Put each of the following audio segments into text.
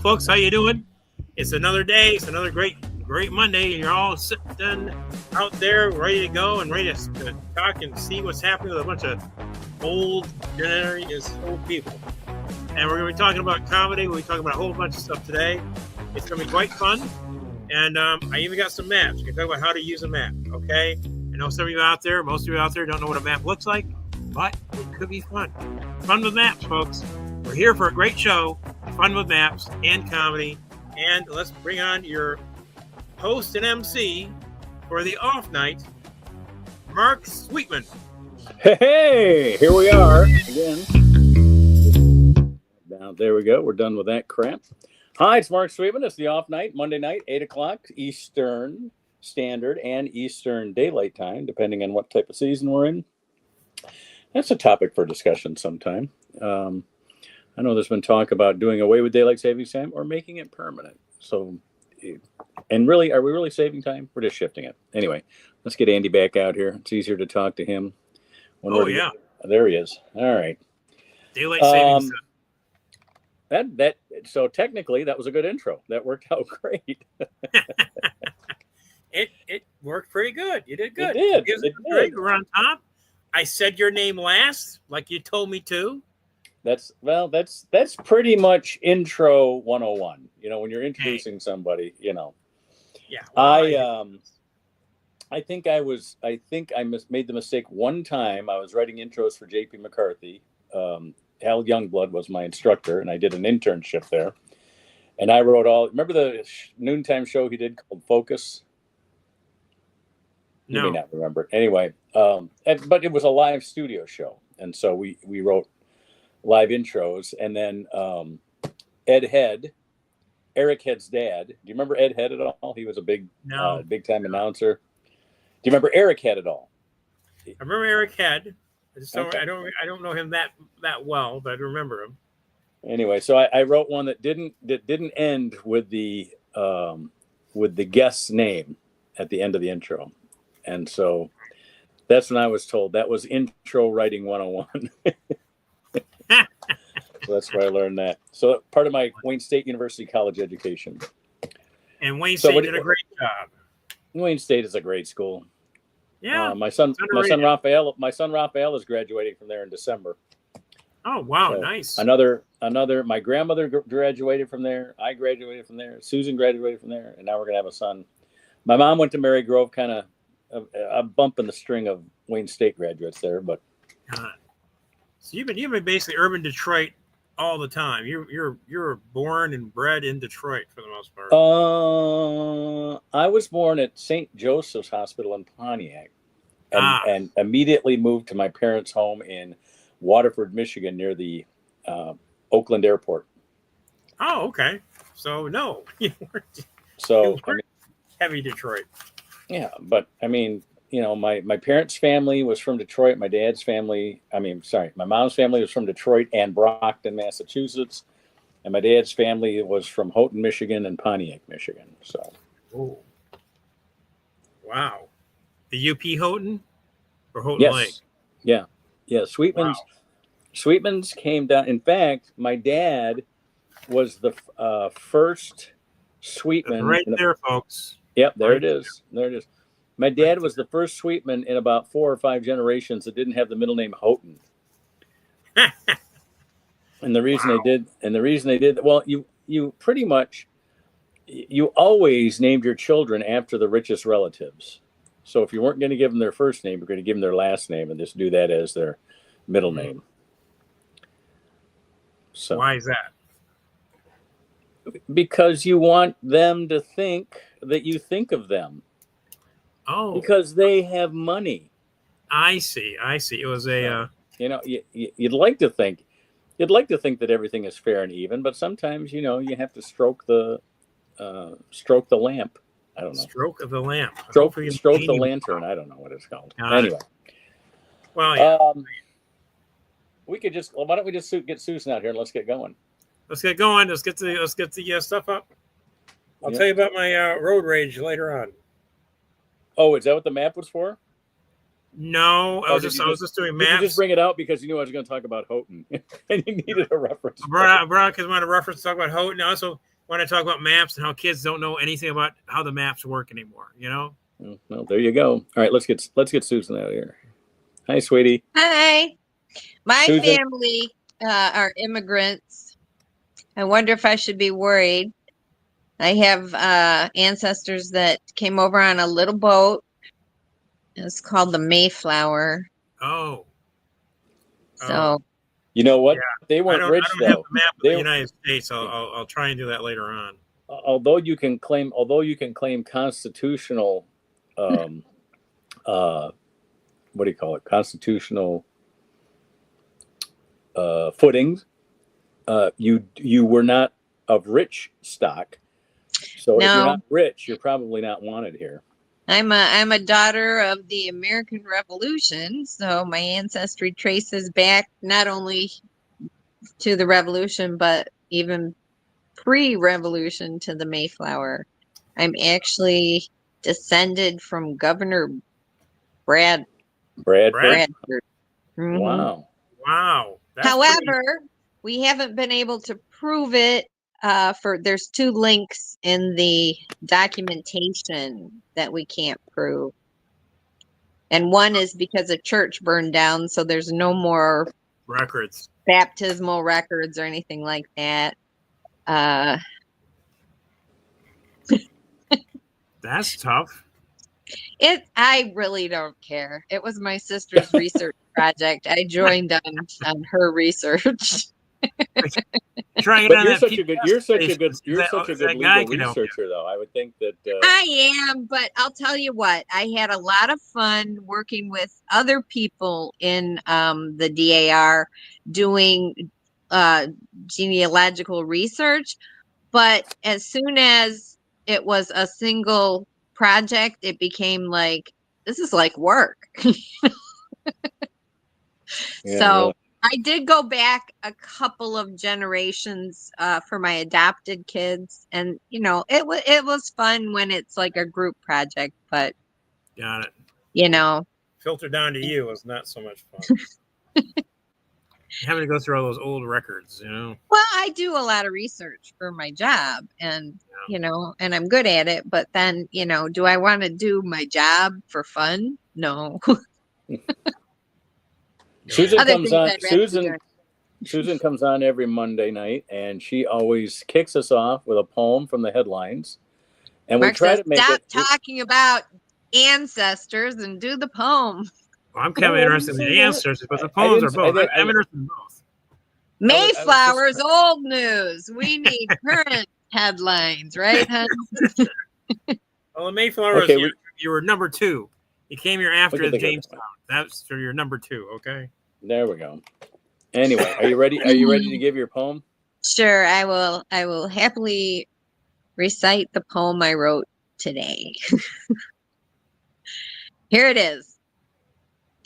folks, how you doing? It's another day. It's another great Monday, and you're all sitting out there ready to go and ready to talk and see what's happening with a bunch of old people. And we're going to be talking about comedy. We'll be talking about a whole bunch of stuff today. It's going to be quite fun. And I even got some maps. We can talk about how to use a map, okay? I know some of you out there, most of you out there don't know what a map looks like, but it could be fun. Fun with maps, folks. We're here for a great show, fun with maps and comedy. And let's bring on your host and MC for the off night, Mark Sweetman. Hey, here we are again. Now, there we go. We're done with that crap. Hi, it's Mark Sweetman. It's the off night, Monday night, 8 o'clock Eastern Standard and Eastern Daylight Time, depending on what type of season we're in. That's a topic for discussion sometime. I know there's been talk about doing away with daylight savings time or making it permanent. So, and really, are we really saving time? We're just shifting it. Anyway, let's get Andy back out here. It's easier to talk to him. Yeah. There he is. All right. Daylight savings time. So technically, that was a good intro. That worked out great. It worked pretty good. You did good. It did. We're on top. I said your name last, like you told me to. That's pretty much intro 101. You know, when you're introducing somebody, you know. Yeah. Well, I think I made the mistake one time. I was writing intros for J.P. McCarthy. Hal Youngblood was my instructor, and I did an internship there. And I wrote remember the noontime show he did called Focus? No. You may not remember it. Anyway, but it was a live studio show. And so we wrote live intros. And then Ed Head, Eric Head's dad. Do you remember Ed Head at all? He was a big time announcer. Do you remember Eric Head at all? I remember Eric Head. So Okay. I don't know him that well, but I remember him. Anyway, so I wrote one that didn't end with the guest's name at the end of the intro. And so that's when I was told that was intro writing 101. So that's where I learned that. So part of my Wayne State University college education. And Wayne State did a great job. Wayne State is a great school. Yeah. My son Raphael is graduating from there in December. Oh wow, So nice. Another. My grandmother graduated from there. I graduated from there. Susan graduated from there, and now we're gonna have a son. My mom went to Mary Grove, kind of a bump in the string of Wayne State graduates there, but. So you've been basically urban Detroit all the time. You're born and bred in Detroit for the most part. I was born at St. Joseph's Hospital in Pontiac, and immediately moved to my parents' home in Waterford, Michigan, near the Oakland Airport. Oh, okay. So no, you weren't. So Heavy Detroit. Yeah, but I mean, you know, my parents' family was from Detroit. My mom's family was from Detroit and Brockton, Massachusetts. And my dad's family was from Houghton, Michigan and Pontiac, Michigan. So. Oh. Wow. The UP Houghton or Houghton Lake? Yeah. Yeah. Sweetman's came down. In fact, my dad was the first Sweetman. Right there, folks. Yep, there it is. My dad was the first Sweetman in about 4 or 5 generations that didn't have the middle name Houghton. And the reason they did, well, you pretty much, you always named your children after the richest relatives. So if you weren't going to give them their first name, you're going to give them their last name and just do that as their middle name. So why is that? Because you want them to think that you think of them. Oh, because they have money. I see. It was you'd like to think that everything is fair and even, but sometimes, you know, you have to stroke the lamp. I don't know. Stroke of the lamp. Stroke the lantern. I don't know what it's called. Anyway. Well, yeah. We could just. Well, why don't we just get Susan out here and let's get going. Let's get going. Let's get the stuff up. I'll tell you about my road rage later on. Oh, is that what the map was for? No, I was just doing maps. Did you just bring it out because you knew I was going to talk about Houghton and you needed a reference? I brought because I wanted a reference to talk about Houghton. Also, when I talk about maps and how kids don't know anything about how the maps work anymore. You know. Well, there you go. All right, let's get Susan out of here. Hi, sweetie. Hi. My Susan? family are immigrants. I wonder if I should be worried. I have ancestors that came over on a little boat. It's called the Mayflower. Oh. So You know what? Yeah. They weren't rich, I don't have though. the map of the United States. I'll try and do that later on. Although you can claim constitutional, what do you call it? Constitutional footings. You were not of rich stock, so if you're no, not rich, you're probably not wanted here. I'm a daughter of the American Revolution, so my ancestry traces back not only to the Revolution, but even pre-Revolution to the Mayflower. I'm actually descended from Governor Bradford. Bradford. Mhm. Wow. Wow. However, we haven't been able to prove it. There's 2 links in the documentation that we can't prove, and one is because a church burned down, so there's no more records, baptismal records or anything like that. That's tough. I really don't care. It was my sister's research project. I joined on her research. Trying But you're such a good that legal researcher, though. I would think that I am, but I'll tell you what, I had a lot of fun working with other people in the DAR doing genealogical research. But as soon as it was a single project, it became like, this is like work. yeah, So really. I did go back a couple of generations for my adopted kids, and it was fun when it's like a group project, but got it. Filter down to you was not so much fun. Having to go through all those old records, Well, I do a lot of research for my job, and and I'm good at it, but then do I want to do my job for fun? No. Susan comes on. Susan comes on every Monday night, and she always kicks us off with a poem from the headlines. And Mark we try says, to make stop talking about ancestors and do the poem. Well, I'm kind of interested in the ancestors, but the poems are both. I'm interested in both. Mayflower's old news. We need current headlines, right, hon? Well, the Mayflower was you were number 2. You came here after the Jamestown. That's for your number 2. Okay. There we go. Anyway, are you ready? Are you ready to give your poem? Sure, I will. I will happily recite the poem I wrote today. Here it is.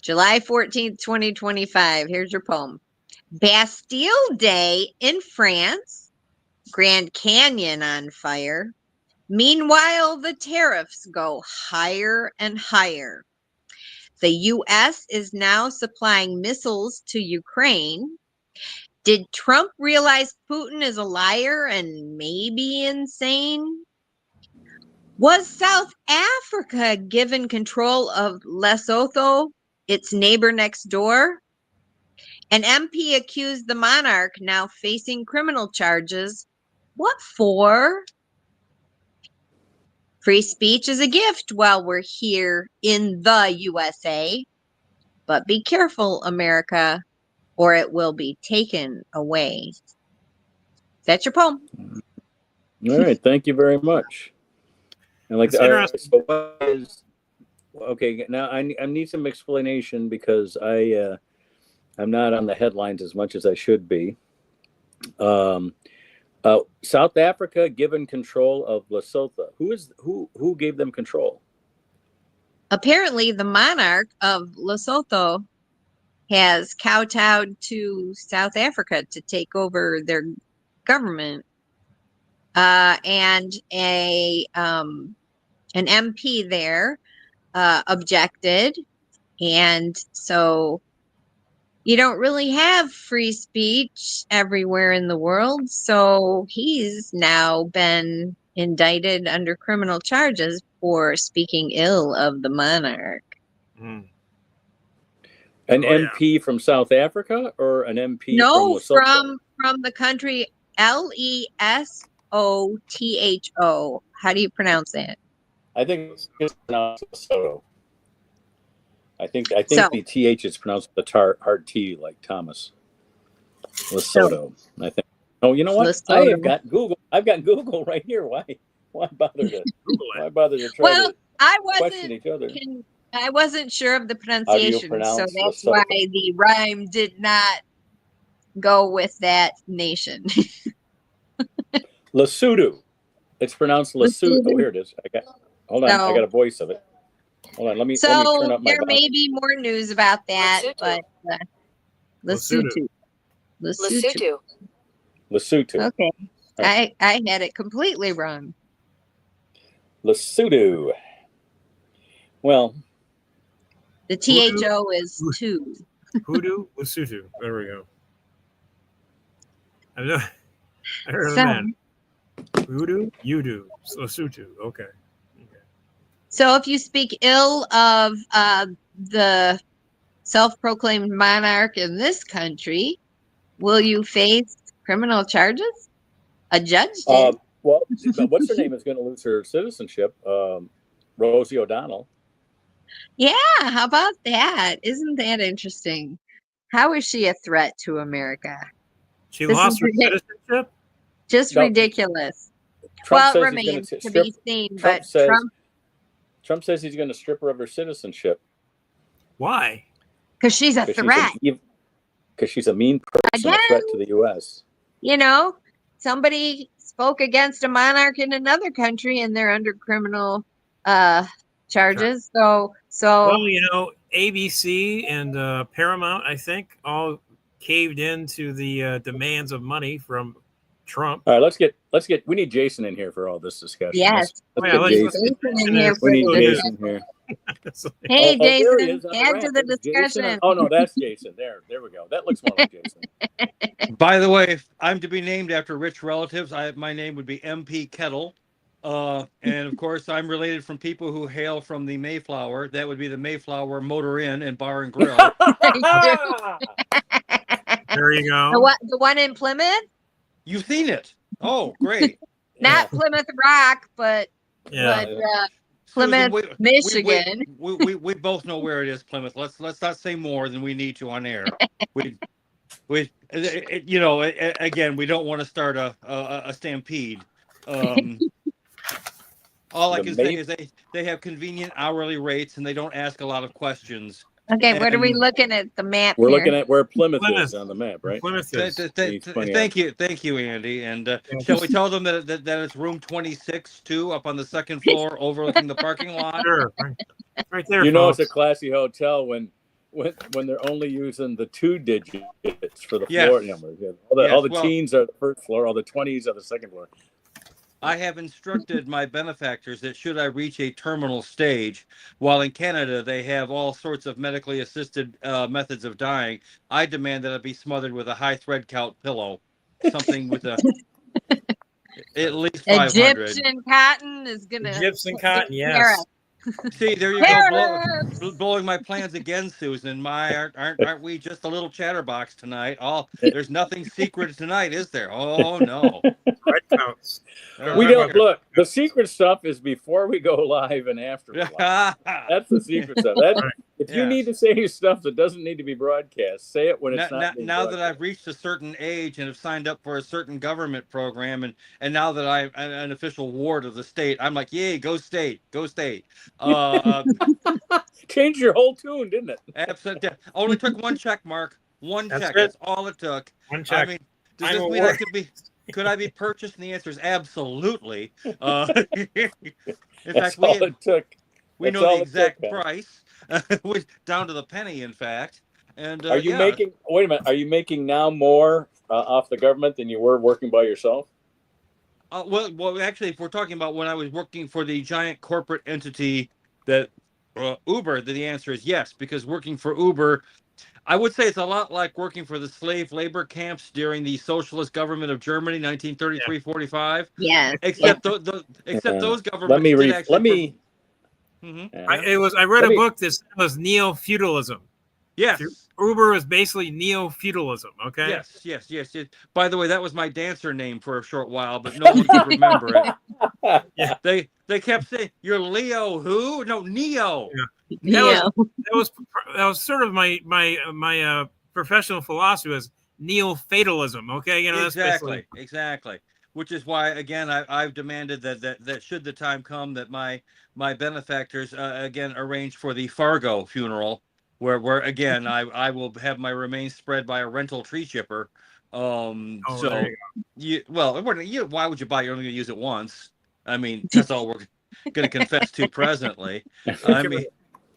July 14th, 2025. Here's your poem. Bastille Day in France. Grand Canyon on fire. Meanwhile, the tariffs go higher and higher. The U.S. is now supplying missiles to Ukraine. Did Trump realize Putin is a liar and maybe insane? Was South Africa given control of Lesotho, its neighbor next door? An MP accused the monarch, now facing criminal charges. What for? Free speech is a gift while we're here in the USA. But be careful, America, or it will be taken away. That's your poem. All right. Thank you very much. And like, okay, now I need some explanation because I'm not on the headlines as much as I should be. South Africa given control of Lesotho. Who gave them control? Apparently, the monarch of Lesotho has kowtowed to South Africa to take over their government. And an MP there objected, and so you don't really have free speech everywhere in the world. So he's now been indicted under criminal charges for speaking ill of the monarch. Mm. An Oh, yeah. MP from South Africa or an MP No, from Lesotho? from the country Lesotho. How do you pronounce that? I think it's pronounced Lesotho. I think So- the TH is pronounced the hard T, like Thomas. Lesotho, I think. Oh, you know what? Lesotho. I have got Google. I've got Google right here. Why bother to Google why it. bother to try Well, to I question each other? wasn't sure of the How do you pronunciation, so pronounce that's Lesotho? why the rhyme did not go with that nation. Lesotho. It's pronounced Lesotho. Oh, here it is. Hold on. I So- got a voice of it. Hold on. Let me So turn up my there may volume. be more news about that, Lesotho. but Lesotho. Lesotho. Lesotho. Okay, I had it completely wrong. Lesotho. Well, The THO is two. Hoodoo, Lesotho. There we go. I heard of So- the man. Voodoo, you Lesotho. Okay. So if you speak ill of the self-proclaimed monarch in this country, will you face criminal charges? A judge did. well, what's her name is going to lose her citizenship? Rosie O'Donnell. Yeah, how about that? Isn't that interesting? How is she a threat to America? She This lost is her ridiculous. citizenship? Just No. ridiculous. Trump Well, it says he's remains going to to be seen, Trump but says Trump, Trump says he's going to strip her of her citizenship Why? because she's a because threat. she's a mean person, a threat to the U.S. You know, somebody spoke against a monarch in another country and they're under criminal charges. So Well, ABC and Paramount, I think, all caved into the demands of money from Trump. All right, let's get. We need Jason in here for all this discussion. yes. Let's Yeah, get let's- Jason. Jason in here We need for the Jason here. Hey, there he Jason, is on the add ramp. to the Is Jason discussion. on- Oh no, that's Jason. There we go. That looks more like Jason. By the way, if I'm to be named after rich relatives, my name would be MP Kettle. And of course, I'm related from people who hail from the Mayflower. That would be the Mayflower Motor Inn and Bar and Grill. There you go. The one in Plymouth? You've seen it. Oh, great. Not Plymouth Rock, but Yeah. Plymouth, Susan, Michigan. we both know where it is, Plymouth. Let's not say more than we need to on air. Again, we don't want to start a stampede. All I can say is they have convenient hourly rates and they don't ask a lot of questions. Okay, what are we And- looking at the map We're here? looking at where Plymouth Plymouth. is on the map, right? Plymouth is. Thank you, Andy. And shall we tell them that it's room 26 too, up on the second floor, overlooking the parking lot? Sure. Right there, You know, folks. it's a classy hotel when they're only using the 2 digits for the Yes. floor numbers. Yeah, all the teens are the first floor, all the 20s are the second floor. I have instructed my benefactors that should I reach a terminal stage, while in Canada they have all sorts of medically assisted methods of dying, I demand that it be smothered with a high thread count pillow, something with at least 500. Egyptian cotton is gonna. Egyptian cotton, take care yes. of- See, there you go, blowing my plans again, Susan. Aren't we just a little chatterbox tonight? There's nothing secret tonight, is there? Oh no. Red counts. We don't look. The secret stuff is before we go live and after. We're live. That's the secret stuff. If you need to say stuff that doesn't need to be broadcast, say it when it's not. Now that I've reached a certain age and have signed up for a certain government program, and now that I'm an official ward of the state, I'm like, yay, go state, go state. Changed your whole tune, didn't it? Absolutely. Only took one check mark. One That's check. it. That's all it took. One check. I mean, does this mean I could I be purchased? And the answer is absolutely. In That's fact, all it took. we That's know all the it took, exact man. price, down to the penny, in fact. And Are you making? Wait a minute. Are you making now more off the government than you were working by yourself? Well, actually, if we're talking about when I was working for the giant corporate entity that Uber, the answer is yes, because working for Uber, I would say it's a lot like working for the slave labor camps during the socialist government of Germany, 1933-45. Yes. Except yes. except those Let governments me did read. actually. Let me. Mhm. I read Let a me- book that was neo-feudalism. Yes. Uber is basically neo-feudalism. Okay. Yes. By the way, that was my dancer name for a short while, but no one could remember it. Yeah. They kept saying, "You're Leo who? No, Neo." Yeah. Yeah. That was sort of my professional philosophy was neo-fatalism. Okay, that's basically Exactly. Which is why, again, I've demanded that should the time come that my benefactors again arrange for the Fargo funeral, where again I will have my remains spread by a rental tree chipper. there So you why would you buy? You're only going to use it once. I mean, that's all we're going to confess to presently. I mean,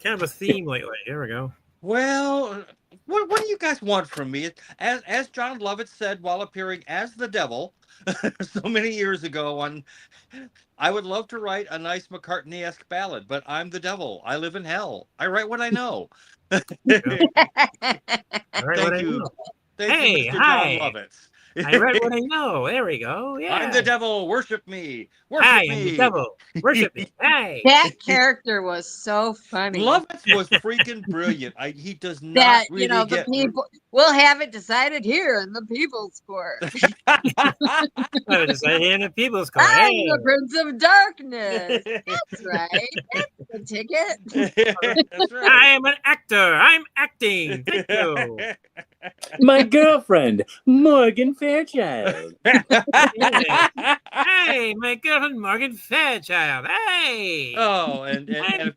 kind of a theme lately. Here we go. well, what do you guys want from me? As John Lovett said while appearing as the devil so many years ago I would love to write a nice McCartney-esque ballad, but I'm the devil. I live in hell. I write what I know. All right, what Thank I you. know. Thank you, Hey, Mr. John hi. Lovett. I read what I know. There we go. Yeah. I'm the devil. Worship me. Hi, Worship I'm the me. devil. Worship me. Hey. That character was so funny. Lovett was freaking brilliant. He does not That really the get. people we'll have it decided here in the People's Court. I was just in the people's court. I'm Hey. the Prince of Darkness. That's right. That's the ticket. That's I right. am an actor. I'm acting. Thank you. My girlfriend, Morgan Fairchild. Hey, my girlfriend Morgan Fairchild. Hey. Oh, I'm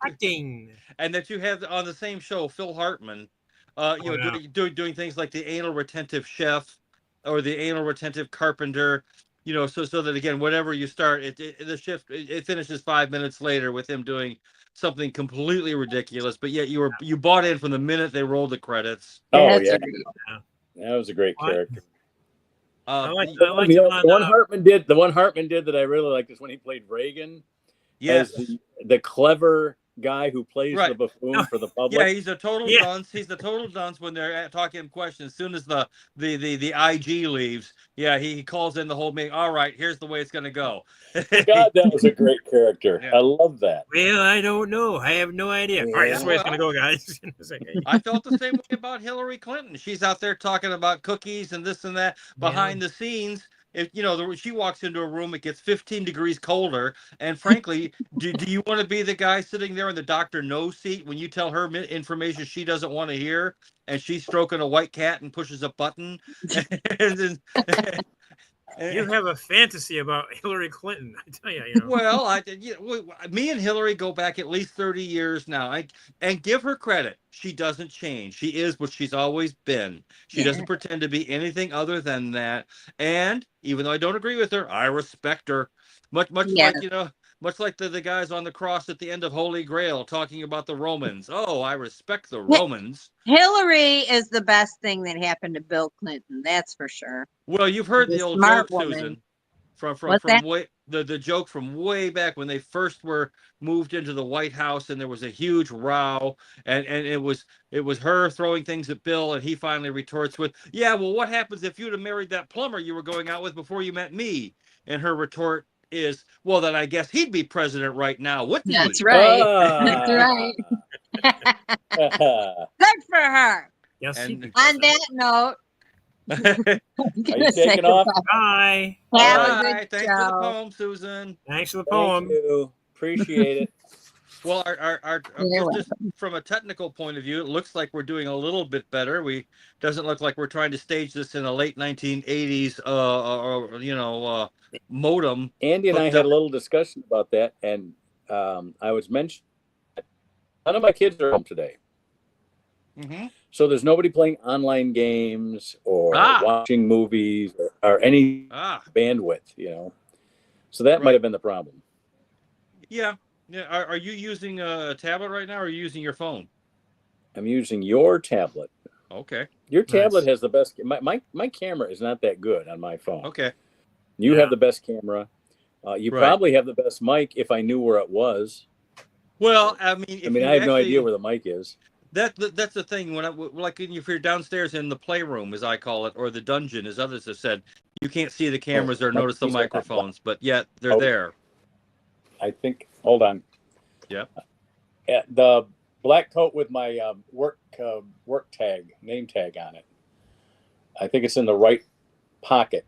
acting. and that you have on the same show Phil Hartman, doing things like the anal retentive chef or the anal retentive carpenter, so that again, whatever you start, the shift it finishes 5 minutes later with him doing something completely ridiculous, but yet you bought in from the minute they rolled the credits. Oh That's yeah, right. that was a great character. I like The him on, one Hartman did. The one Hartman did that I really liked is when he played Reagan Yes. as the clever guy who plays Right. the buffoon for the public. Yeah, he's a total dunce. He's the total dunce when they're talking him questions. As soon as the IG leaves, he calls in the whole meeting. All right, here's the way it's going to go. God, that was a great character. Yeah. I love that. Well, I don't know. I have no idea. All right, that's the way it's going to go, guys. I felt the same way about Hillary Clinton. She's out there talking about cookies and this and that behind the scenes. If she walks into a room, it gets 15 degrees colder. And frankly, do you want to be the guy sitting there in the Dr. No seat when you tell her information she doesn't want to hear, and she's stroking a white cat and pushes a button? You have a fantasy about Hillary Clinton, I tell you. Well, me and Hillary go back at least 30 years now. And give her credit. She doesn't change. She is what she's always been. She doesn't pretend to be anything other than that. And even though I don't agree with her, I respect her. Much like, much like the guys on the cross at the end of Holy Grail talking about the Romans. Oh, I respect the Romans. Hillary is the best thing that happened to Bill Clinton. That's for sure. Well, you've heard the old joke, Susan, from the joke from way back when they first were moved into the White House, and there was a huge row, and it was her throwing things at Bill, and he finally retorts with, "Yeah, well, what happens if you'd have married that plumber you were going out with before you met me?" And her retort is, "Well, then I guess he'd be president right now, wouldn't he?" That's right. That's right. Good for her. Yes. And on that note, Are you taking off? Bye. Have a Bye. good Thanks show. for the poem, Susan. Thanks for the Thank poem. you. Appreciate it. Well, You're just from a technical point of view, it looks like we're doing a little bit better. Doesn't look like we're trying to stage this in a late 1980s, modem. Andy and I had a little discussion about that, and I was mentioning none of my kids are home today. Mm-hmm. So there's nobody playing online games or watching movies or any bandwidth, So that might have been the problem. Yeah. Are you using a tablet right now, or are you using your phone? I'm using your tablet. Okay. Your tablet has the best. My camera is not that good on my phone. Okay. You have the best camera. You probably have the best mic if I knew where it was. Well, I mean, I have no idea where the mic is. that's the thing. Like if you're downstairs in the playroom, as I call it, or the dungeon, as others have said, you can't see the cameras or notice the microphones, but yet they're there. I think. Hold on. Yeah. The black coat with my work tag, name tag on it. I think it's in the right pocket.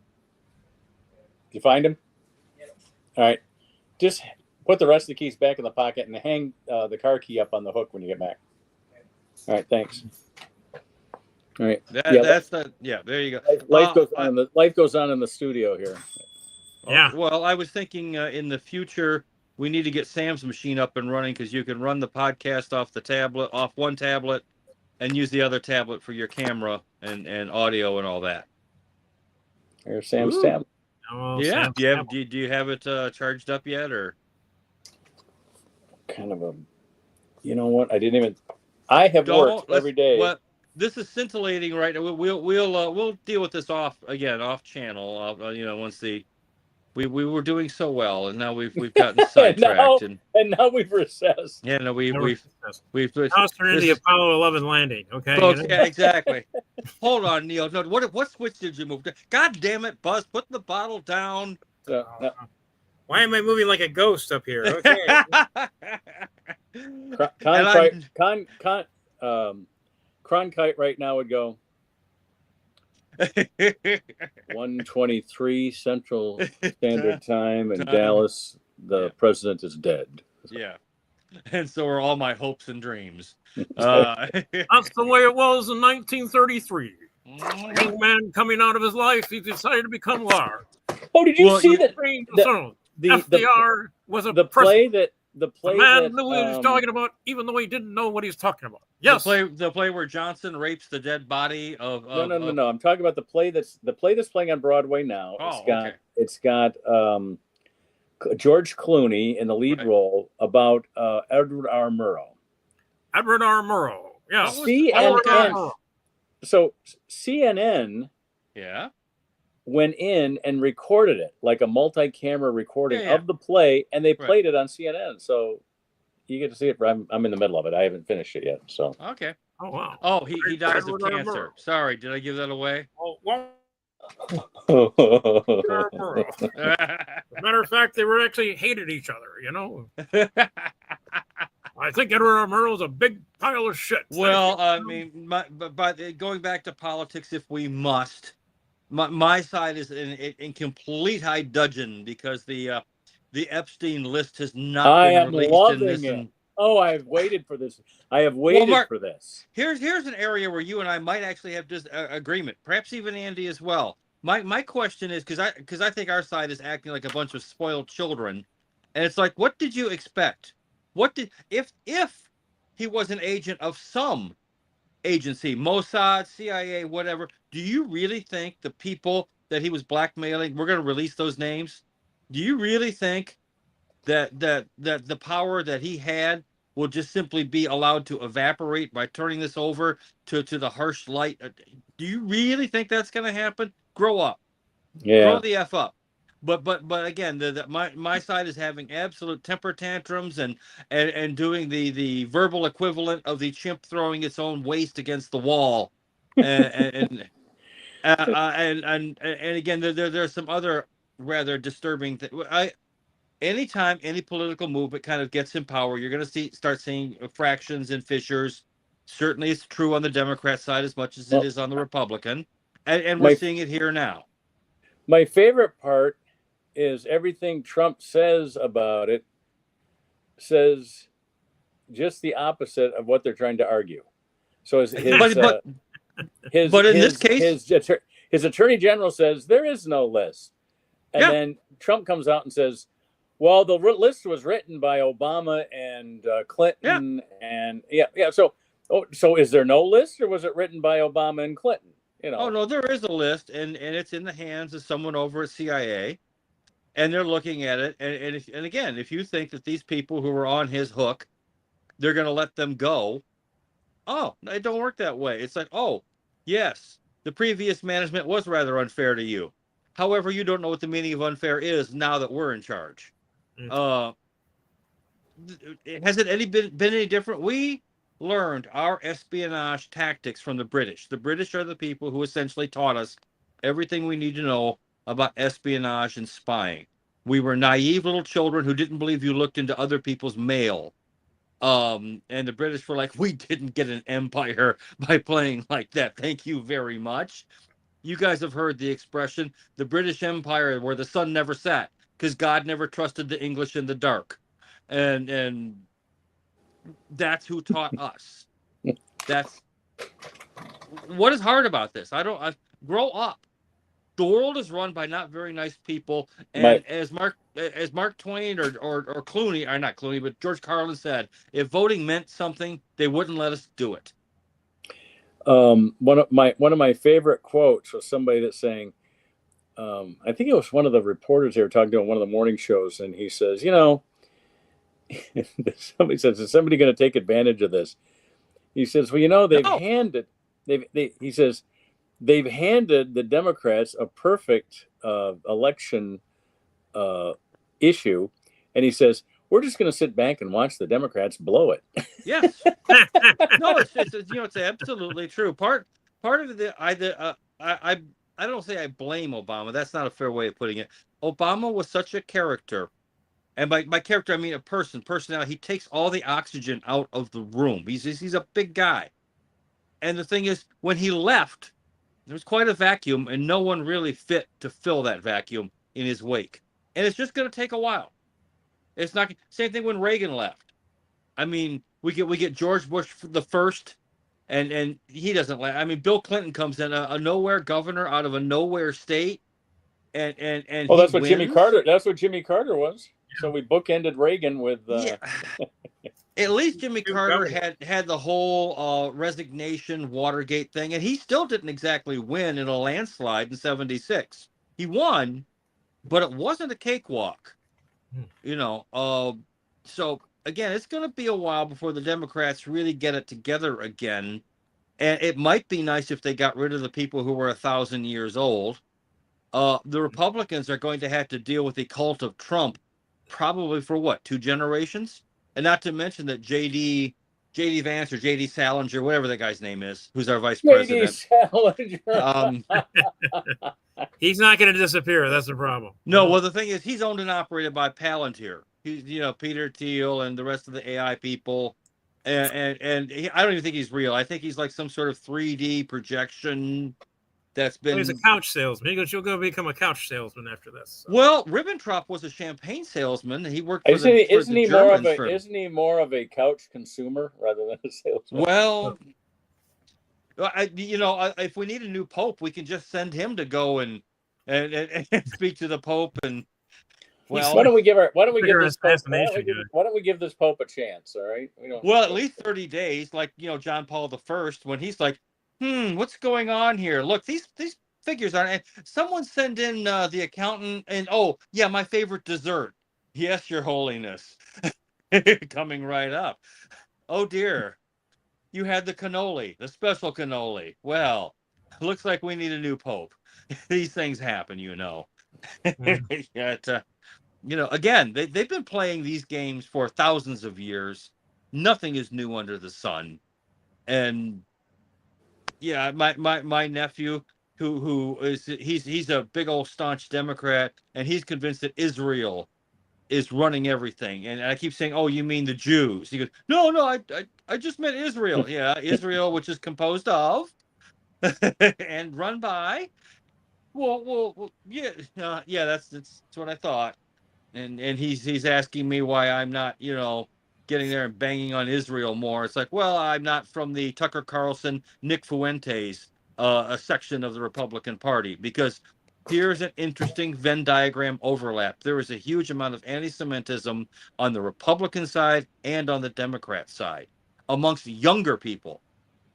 You find him? All right. Just put the rest of the keys back in the pocket and hang the car key up on the hook when you get back. All right. Thanks. All right. There you go. Life goes on in the studio here. Yeah. Well, I was thinking in the future we need to get Sam's machine up and running because you can run the podcast off one tablet, and use the other tablet for your camera and audio and all that. Here's Sam's tablet. Oh, yeah. Sam's Do you have it charged up yet, or? Kind of a, you know what? I have worked every day. Well, this is scintillating right now. We'll deal with this off channel. Once we were doing so well, and now we've gotten sidetracked, and now we've recessed. Yeah, no, we've now it's turned into the Apollo 11 landing. Okay. Folks, yeah, exactly. Hold on, Neil. No, what switch did you move? God damn it, Buzz! Put the bottle down. Why am I moving like a ghost up here? Okay. Cronkite right now would go 1:23 Central Standard Time in Dallas. The president is dead. Yeah, and so are all my hopes and dreams. That's the way it was in 1933. A young man coming out of his life, he decided to become large. Oh, did you see that? FDR was a the play that the man knew what he was talking about, even though he didn't know what he's talking about. Yes, the play where Johnson rapes the dead body of no. I'm talking about the play that's playing on Broadway now. It's got George Clooney in the lead role about Edward R. Murrow. Edward R. Murrow. Yeah. CNN. So CNN. Yeah. Went in and recorded it, like a multi-camera recording of the play, and they played it on CNN. So you get to see it. I'm in the middle of it. I haven't finised it yet. So okay. Oh wow. Oh, he dies of cancer. Sorry, did I give that away? Oh well. As a matter of fact, they were actually hated each other. I think Edward R. Murrow's a big pile of shit. Well, I mean, but going back to politics, if we must. My side is in complete high dudgeon because the Epstein list has not been released. I am loving it. I've waited for this. I have waited for this. Here's an area where you and I might actually have agreement, perhaps even Andy as well. My question is because I think our side is acting like a bunch of spoiled children, and it's like, what did you expect? If he was an agent of some agency, Mossad, CIA, whatever, do you really think the people that he was blackmailing, we're going to release those names? Do you really think that the power that he had will just simply be allowed to evaporate by turning this over to the harsh light? Do you really think that's going to happen? Grow up. Yeah. Grow the F up. But again, my side is having absolute temper tantrums and doing the verbal equivalent of the chimp throwing its own waste against the wall, and again there's some other rather disturbing things. Anytime any political movement kind of gets in power, you're going to start seeing fractions and fissures. Certainly, it's true on the Democrat side as much as it is on the Republican, and we're seeing it here now. My favorite part is everything Trump says about it says just the opposite of what they're trying to argue. So in this case, his attorney general says there is no list, and then Trump comes out and says, "Well, the list was written by Obama and Clinton, and So is there no list, or was it written by Obama and Clinton?" Oh no, there is a list, and it's in the hands of someone over at CIA. And they're looking at it, and again, if you think that these people who are on his hook, they're going to let them go, it don't work that way. It's like, yes, the previous management was rather unfair to you. However, you don't know what the meaning of unfair is now that we're in charge. Has it been any different? We learned our espionage tactics from the British. The British are the people who essentially taught us everything we need to know about espionage and spying. We were naive little children who didn't believe you looked into other people's mail. And the British were like, we didn't get an empire by playing like that. Thank you very much. You guys have heard the expression, the British Empire where the sun never set, because God never trusted the English in the dark. And that's who taught us. That's what is hard about this. Grow up. The world is run by not very nice people, and as Mark Twain or Clooney, or not Clooney, but George Carlin said, if voting meant something, they wouldn't let us do it. One of my favorite quotes was somebody that's saying, I think it was one of the reporters here talking to one of the morning shows, and he says, somebody says, is somebody going to take advantage of this? He says, well, they've handed the Democrats a perfect election issue, and he says, we're just going to sit back and watch the Democrats blow it. Yes. No, it's absolutely true. Part of the I don't say I blame Obama. That's not a fair way of putting it. Obama was such a character, and by character I mean a personality. He takes all the oxygen out of the room. He's a big guy, and the thing is, when he left, there was quite a vacuum, and no one really fit to fill that vacuum in his wake. And it's just going to take a while. It's not same thing when Reagan left. I mean, we get George Bush the first, and he doesn't last. I mean, Bill Clinton comes in, a nowhere governor out of a nowhere state, and well, that's what Jimmy Carter. That's what Jimmy Carter was. So we bookended Reagan with. Yeah. At least Jimmy Carter had the whole resignation Watergate thing, and he still didn't exactly win in a landslide in '76. He won, but it wasn't a cakewalk. So again, it's going to be a while before the Democrats really get it together again. And it might be nice if they got rid of the people who were 1,000 years old. The Republicans are going to have to deal with the cult of Trump probably for 2 generations? And not to mention that JD Vance or JD Salinger, whatever that guy's name is, who's our vice president. Salinger. He's not going to disappear. That's the problem. No, well, the thing is, he's owned and operated by Palantir. He's, Peter Thiel and the rest of the AI people. And I don't even think he's real. I think he's like some sort of 3D projection that's been. He's a couch salesman. You'll go become a couch salesman after this. So. Well, Ribbentrop was a champagne salesman. He worked for Isn't he more of a couch consumer rather than a salesman? Well, if we need a new pope, we can just send him to go and speak to the pope. And why don't we give this pope a chance? All right. At least 30 days, like John Paul I, when he's like, what's going on here? Look, these figures aren't. Someone send in the accountant, and my favorite dessert. Yes, Your Holiness, coming right up. Oh dear. You had the cannoli, the special cannoli. Well, looks like we need a new pope. These things happen, Again, they've been playing these games for thousands of years. Nothing is new under the sun. And my nephew, who is he's a big old staunch Democrat, and he's convinced that Israel is running everything. And I keep saying, oh, you mean the Jews? He goes, no, I just meant Israel. Yeah, Israel, which is composed of and run by. That's what I thought. And he's asking me why I'm not, getting there and banging on Israel more. It's like, well, I'm not from the Tucker Carlson, Nick Fuentes a section of the Republican Party, because here's an interesting Venn diagram overlap. There is a huge amount of anti-Semitism on the Republican side and on the Democrat side amongst younger people.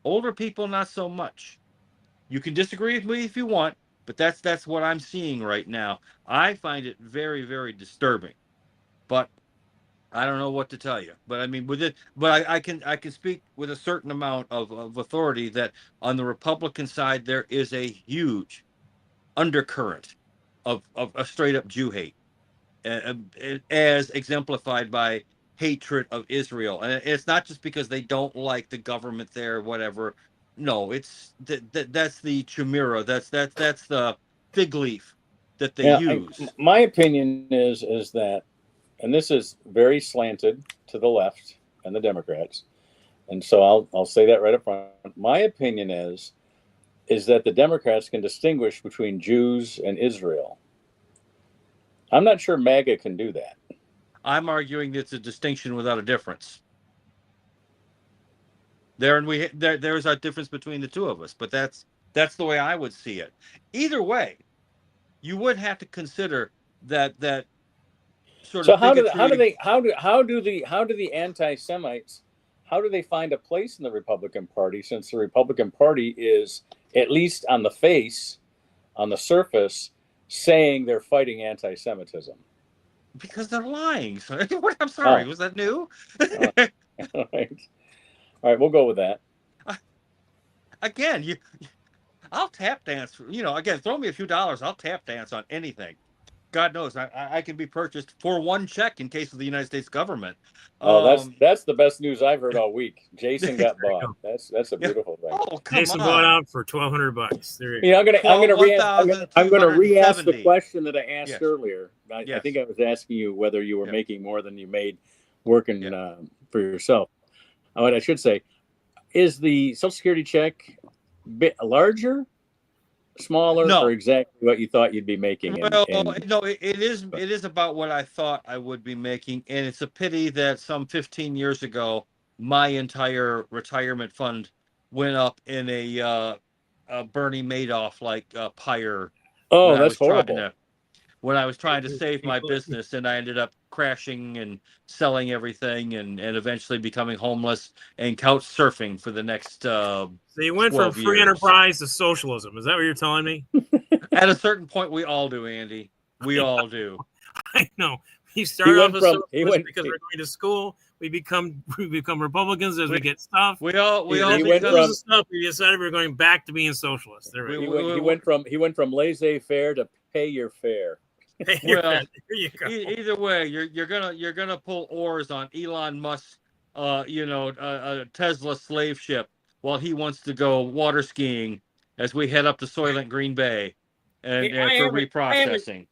Older people, not so much. You can disagree with me if you want, but that's what I'm seeing right now. I find it very, very disturbing. But I don't know what to tell you. But I mean, I can speak with a certain amount of authority that on the Republican side there is a huge undercurrent of a straight up Jew hate, as exemplified by hatred of Israel, and it's not just because they don't like the government there, or whatever. No, it's that's the chimera. That's the fig leaf that they Yeah, use. my opinion is that, and this is very slanted to the left and the Democrats, and so I'll say that right up front. My opinion is that the Democrats can distinguish between Jews and Israel. I'm not sure MAGA can do that. I'm arguing it's a distinction without a difference. There's a difference between the two of us, but that's the way I would see it. Either way, you would have to consider that sort So of how do bigotry. the anti-Semites, how do they find a place in the Republican Party, since the Republican Party is, at least on the face, on the surface, saying they're fighting anti-Semitism? Because they're lying. I'm sorry. Oh. Was that new? All right, we'll go with that. Again, I'll tap dance. Again, throw me a few dollars. I'll tap dance on anything. God knows, I can be purchased for one check in case of the United States government. That's the best news I've heard all week. Jason got bought. That's a beautiful thing. Oh, come Jason on. bought out for $1,200. There you go. You know, I'm gonna re-ask the question that I asked earlier. I think I was asking you whether you were making more than you made working for yourself. What I should say is, the Social Security check bit larger, smaller, or exactly what you thought you'd be making? No, it is about what I thought I would be making, and it's a pity that some 15 years ago, my entire retirement fund went up in a Bernie Madoff like pyre. Oh, that's horrible. When I was trying to save my business, and I ended up crashing and selling everything, and eventually becoming homeless and couch surfing for the next So you went from free years. enterprise to socialism. Is that what you're telling me? At a certain point, we all do, Andy. We all do. I know. He started off as socialist because we're going to school. We become Republicans as we get stuff. We all stuff. We decided we were going back to being socialists. He went from laissez-faire to pay your fare. Well, there you go. Either way, you're gonna pull oars on Elon Musk's Tesla slave ship while he wants to go water skiing as we head up to Soylent Green Bay and for reprocessing.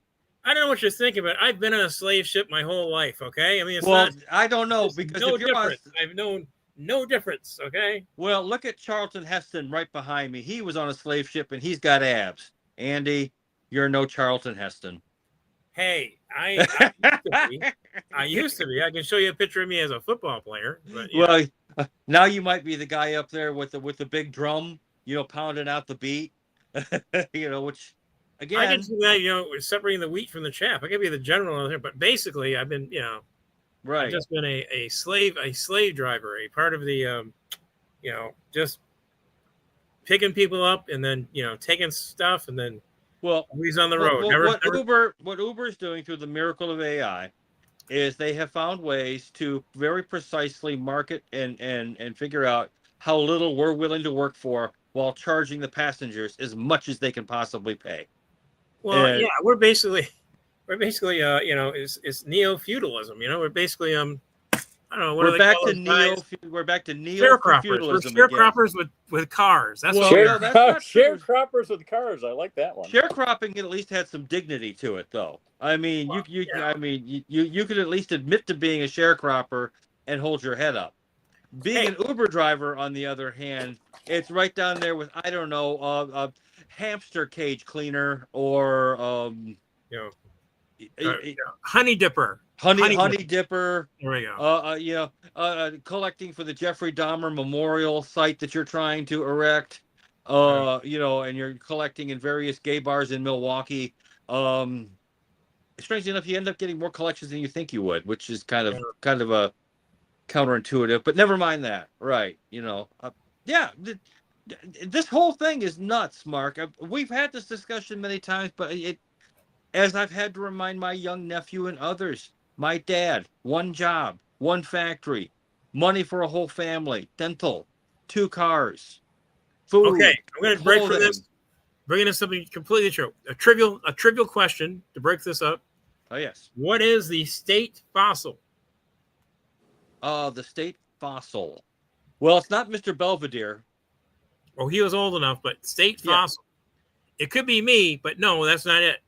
I don't know what you're thinking, but I've been on a slave ship my whole life. Okay, I mean, I don't know, because no difference. I've known no difference. Okay. Well, look at Charlton Heston right behind me. He was on a slave ship and he's got abs. Andy, you're no Charlton Heston. Hey, I used to be. I can show you a picture of me as a football player. But, well, now you might be the guy up there with the big drum, pounding out the beat. Which again, I can do that. Separating the wheat from the chaff. I could be the general out there, but basically, I've been, right. I've just been a slave driver, a part of the, just picking people up and then taking stuff and then. Well, he's on the road. What Uber is doing through the miracle of AI is they have found ways to very precisely market and figure out how little we're willing to work for while charging the passengers as much as they can possibly pay. Well, we're basically it's neo-feudalism. We're basically I don't know what we're back to neo-feudalism. We're sharecroppers with cars. That's sharecroppers with cars. I like that one. Sharecropping at least had some dignity to it, though. I mean, you could at least admit to being a sharecropper and hold your head up. Being an Uber driver, on the other hand, it's right down there with, I don't know, a hamster cage cleaner or honey dipper. Honey dipper. There we go. Collecting for the Jeffrey Dahmer memorial site that you're trying to erect. And you're collecting in various gay bars in Milwaukee. Strangely enough, you end up getting more collections than you think you would, which is kind of a counterintuitive. But never mind that. Right? This whole thing is nuts, Mark. We've had this discussion many times, but as I've had to remind my young nephew and others, my dad, one job, one factory, money for a whole family, dental, 2 cars, food. Okay, I'm going to break for this. Bringing in something completely true. A trivial question to break this up. Oh, yes. What is the state fossil? The state fossil. Well, it's not Mr. Belvedere. Oh, he was old enough, but state Yeah. fossil. It could be me, but no, that's not it.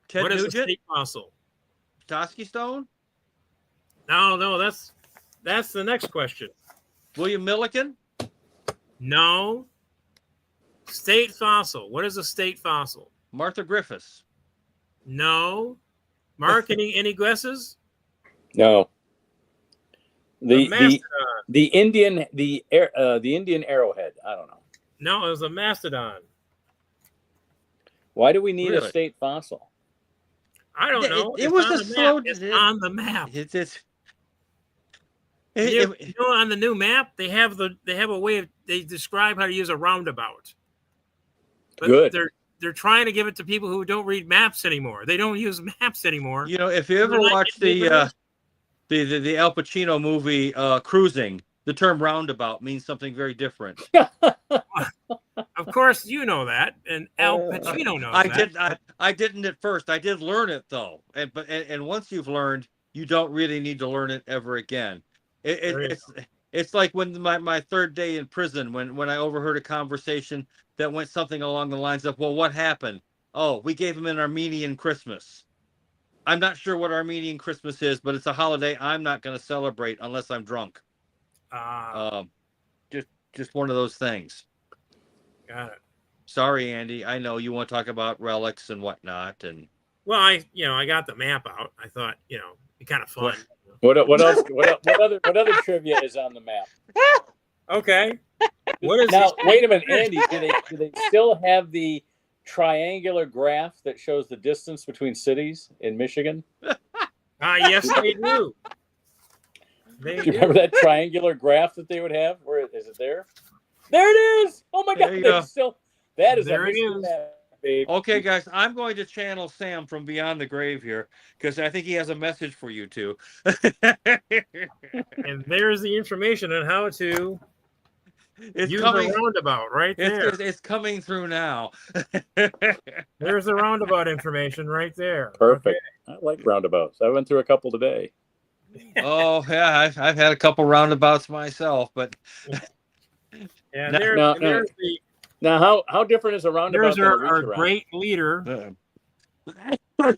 Ted What is a Nugent? state fossil? Tosky Stone? No, that's the next question. William Milliken? No. State fossil. What is a state fossil? Martha Griffiths? No. Mark, any guesses? No. A mastodon. The Indian arrowhead. I don't know. No, it was a mastodon. Why do we need Really? a state fossil? I don't know. It It's was on the the slow. map. It's on the map. You know, on the new map, they have a way of, they describe how to use a roundabout. But Good. They're trying to give it to people who don't read maps anymore. They don't use maps anymore. You know, if you ever They're not watched getting the Al Pacino movie Cruising, the term roundabout means something very different. Of course, you know that, and Al Pacino knows that. I didn't at first. I did learn it though, and once you've learned, you don't really need to learn it ever again. It's like when my third day in prison, when I overheard a conversation that went something along the lines of, "Well, what happened? Oh, we gave him an Armenian Christmas." I'm not sure what Armenian Christmas is, but it's a holiday I'm not going to celebrate unless I'm drunk. Just one of those things. Got it. Sorry, Andy. I know you want to talk about relics and whatnot, and Well, I got the map out. I thought, it'd be kind of fun. What else? What other trivia is on the map? Okay. What is Now? this? Wait a minute, Andy. Do they still have the triangular graph that shows the distance between cities in Michigan? Yes, they do. They Do you remember that triangular graph that they would have? Where is it there? There it is. Oh my There God! you go. That is There a it Michigan is. map, babe. okay, guys, I'm going to channel Sam from beyond the grave here because I think he has a message for you two. And there's the information on how to It's use coming. a roundabout right there. It's coming through now. There's the roundabout information right there. Perfect. I like roundabouts. I went through a couple today. Oh yeah, I've had a couple roundabouts myself, but Yeah, No, there's the Now, how different is a roundabout there's than a reach our around? great leader.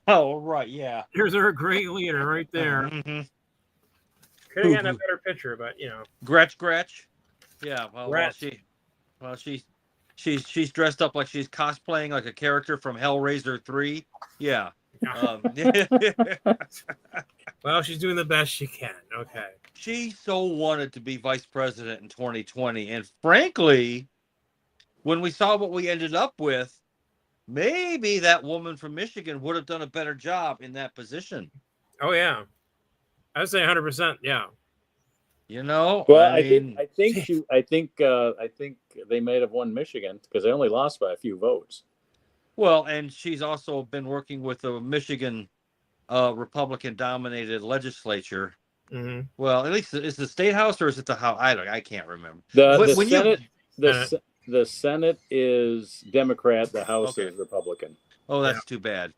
oh right, yeah. There's our great leader right there. Mhm. Could have gotten a better picture, but Gretch. Yeah, Gretch. she's dressed up like she's cosplaying like a character from Hellraiser 3. Yeah. Well, she's doing the best she can. Okay. She so wanted to be vice president in 2020, and frankly, when we saw what we ended up with, maybe that woman from Michigan would have done a better job in that position. Oh yeah, I'd say 100%. Yeah. Well, I think they might have won Michigan because they only lost by a few votes. Well, and she's also been working with the Michigan Republican-dominated legislature. Mm-hmm. Well, at least is the state house or is it the house? I can't remember. The Senate is Democrat. The House is Republican. Oh, that's too bad.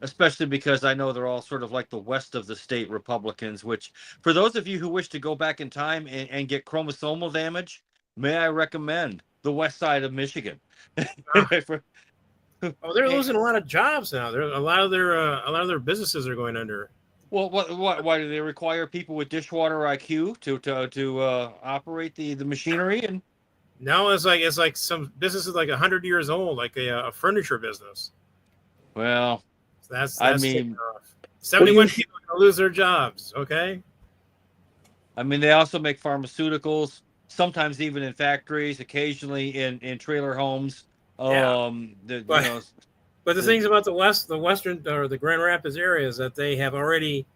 Especially because I know they're all sort of like the west of the state Republicans, which for those of you who wish to go back in time and get chromosomal damage, may I recommend the west side of Michigan. Oh, they're losing a lot of jobs now. A lot of their businesses are going under. Well, why do they require people with dishwater IQ to operate the machinery? And now it's like some businesses like 100 years old, like a furniture business. Well, That's I mean, 71 people are going to lose their jobs. Okay. I mean, they also make pharmaceuticals, sometimes even in factories, occasionally in trailer homes. But the things about the western or the Grand Rapids area is that they already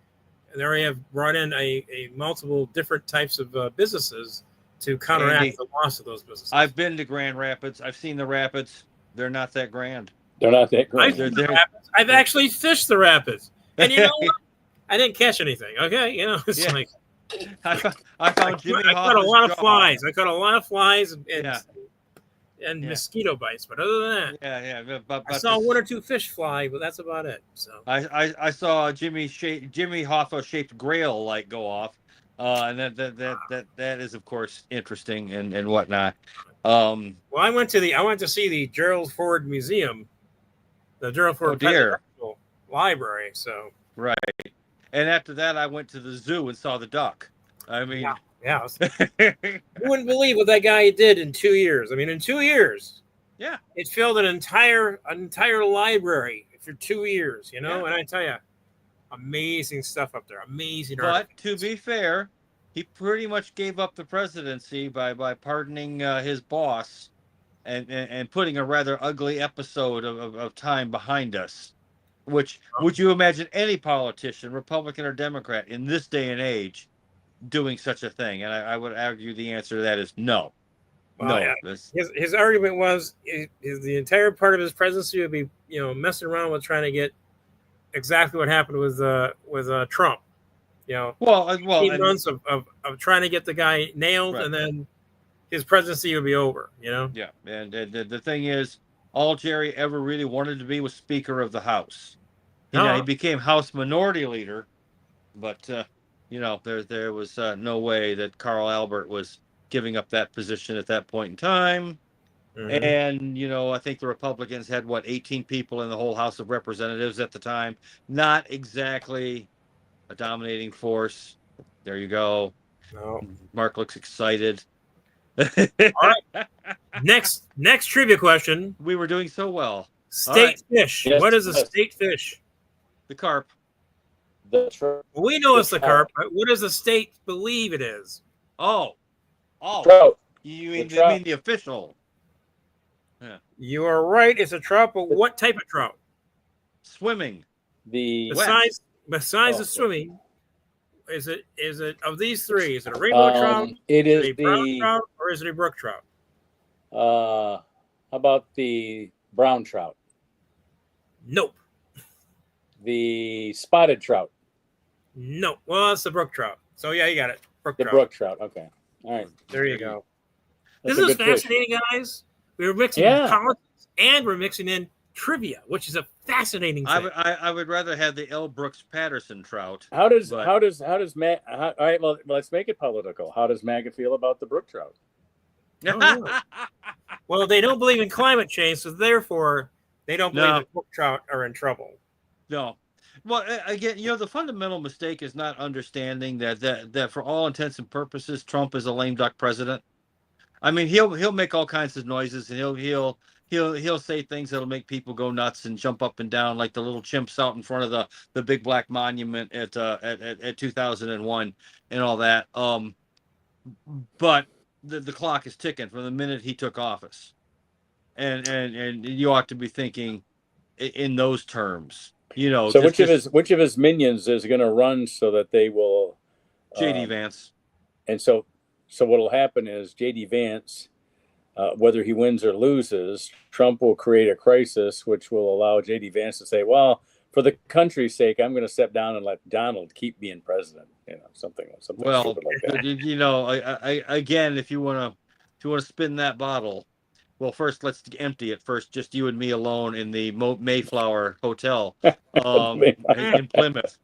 have brought in a multiple different types of businesses to counteract the loss of those businesses. I've been to Grand Rapids. I've seen the rapids. They're not that grand. They're not that grand. I've actually fished the rapids, and you know what? I didn't catch anything. Okay, it's like I found Jimmy. I caught a lot of flies. I caught a lot of flies. And and Yeah. mosquito bites. But other than that, Yeah. But I saw this- one or two fish fly, but that's about it. So I saw Jimmy Hoffa shaped Grail light go off, and that is of course interesting and whatnot. well, I went to see the Gerald Ford Museum, the Gerald Ford dear. Presidential Library. So Right. And after that, I went to the zoo and saw the duck. I mean, yeah, you wouldn't believe what that guy did in 2 years. I mean, in 2 years, yeah. it filled an entire library for 2 years. You know, Yeah. and I tell you, amazing stuff up there. Amazing. But artifacts. to be fair, he pretty much gave up the presidency by pardoning his boss and putting a rather ugly episode of time behind us. Which would you imagine any politician, Republican or Democrat, in this day and age doing such a thing? And I would argue the answer to that is no. Well, no. yeah. His argument was the entire part of his presidency would be messing around with trying to get exactly what happened with Trump. Well, 18 months of trying to get the guy nailed, right. and then his presidency would be over. Yeah, and the thing is, all Jerry ever really wanted to be was Speaker of the House. He became House Minority Leader, but there was no way that Carl Albert was giving up that position at that point in time. Mm-hmm. And I think the Republicans had 18 people in the whole House of Representatives at the time. Not exactly a dominating force. There you go. No. Mark looks excited. All right. Next trivia question. We were doing so well. State fish. Yes, what is a state fish? The carp. We know it's the carp, but what does the state believe it is? Oh. Trout. You mean the official? Yeah. You are right. It's a trout, but what type of trout? Swimming. Besides the swimming, is it of these three? Is it a rainbow trout? It is a brown trout, or is it a brook trout? How about the brown trout? Nope. The spotted trout? No. Well, it's the brook trout. So yeah, you got it. Brook trout. Okay. All right. There you go. That's this is fascinating, guys. We were mixing in politics and we're mixing in trivia, which is a fascinating thing. I would rather have the L. Brooks Patterson trout. How does Matt? All right, well, let's make it political. How does MAGA feel about the brook trout? Well, they don't believe in climate change, so therefore they don't believe that brook trout are in trouble. No. Well, again, the fundamental mistake is not understanding that for all intents and purposes, Trump is a lame duck president. I mean, he'll make all kinds of noises, and he'll say things that'll make people go nuts and jump up and down like the little chimps out in front of the big black monument at 2001 and all that. But the clock is ticking from the minute he took office, and you ought to be thinking in those terms. So which of his minions is going to run so that they will? JD Vance. And so what will happen is JD Vance, whether he wins or loses, Trump will create a crisis, which will allow JD Vance to say, "Well, for the country's sake, I'm going to step down and let Donald keep being president." Something well, stupid like that. Again, if you want to spin that bottle. Well, first, let's empty it first. Just you and me alone in the Mayflower Hotel in Plymouth,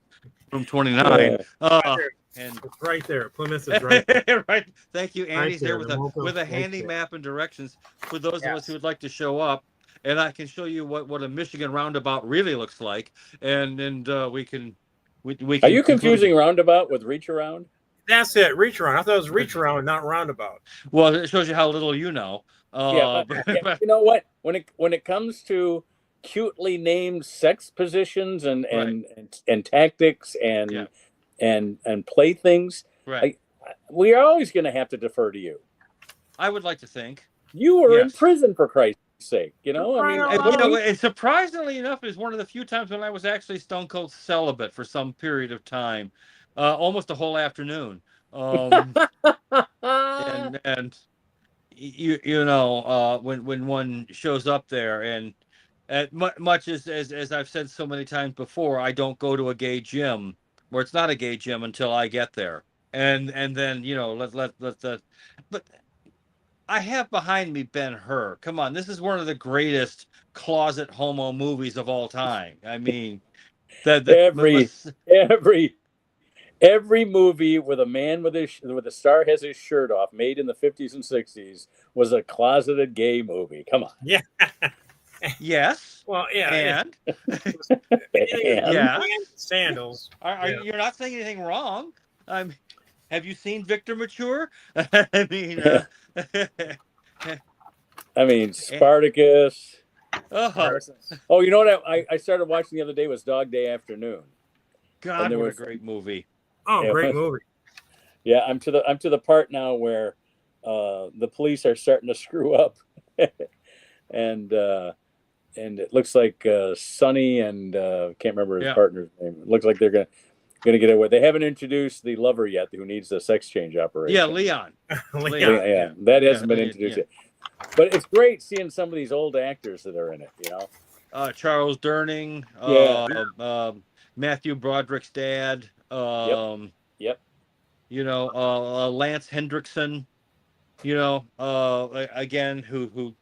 room 29. And it's right there. Plymouth is right there. Right. Thank you. Andy's there with a handy map and directions for those of us who would like to show up. And I can show you what a Michigan roundabout really looks like. And we can. Are you confusing roundabout with reach around? That's it. Reach around. I thought it was reach around, not roundabout. Well, it shows you how little you know. But you know what? When it comes to cutely named sex positions and tactics and playthings, right? We are always going to have to defer to you. I would like to think you were in prison, for Christ's sake. And surprisingly enough, is one of the few times when I was actually stone cold celibate for some period of time, almost a whole afternoon. And when one shows up there, and much as I've said so many times before, I don't go to a gay gym where it's not a gay gym until I get there, and then but I have behind me Ben-Hur. Come on, this is one of the greatest closet homo movies of all time. I mean, every every movie with a man with a star has his shirt off, made in the 50s and 60s, was a closeted gay movie. Come on. Yeah. Yes. Well, yeah. And And sandals. You're not saying anything wrong. Have you seen Victor Mature? I mean, Spartacus. Oh, Oh, you know what I started watching the other day was Dog Day Afternoon. God, what a great movie! Oh, great movie. Yeah, I'm to the part now where the police are starting to screw up, and it looks like Sonny and can't remember his partner's name. It looks like they're gonna get away. They haven't introduced the lover yet, who needs a sex change operation. Yeah, Leon. Yeah, that hasn't been introduced yet. But it's great seeing some of these old actors that are in it. Charles Durning. Matthew Broderick's dad. Yep. Lance Hendrickson. Again, who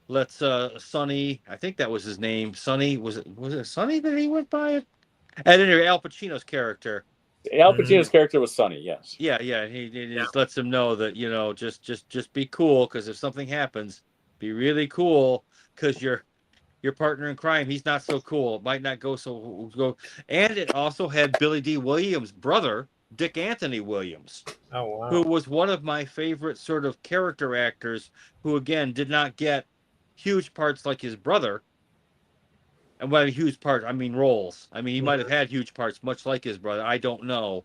lets Sonny. I think that was his name. Sonny, was it Sonny that he went by? And anyway, Al Pacino's character. Al Pacino's character was Sonny. Yes. Yeah. He just lets him know that just be cool, because if something happens, be really cool, because your partner in crime, he's not so cool. It might not go so. And it also had Billy D. Williams' brother, Dick Anthony Williams. Oh, wow. Who was one of my favorite sort of character actors, who again did not get huge parts like his brother. And by huge parts, I mean roles. I mean, he might have had huge parts, much like his brother. I don't know.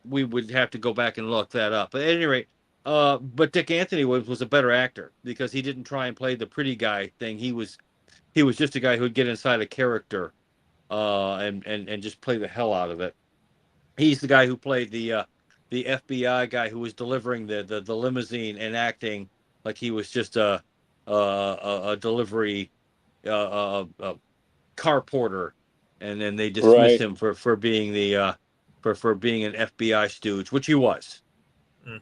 We would have to go back and look that up. But at any rate, but Dick Anthony was a better actor, because he didn't try and play the pretty guy thing. He was just a guy who would get inside a character, and just play the hell out of it. He's the guy who played the FBI guy who was delivering the limousine and acting like he was just a delivery car porter, and then they dismissed him for being the for being an FBI stooge, which he was. And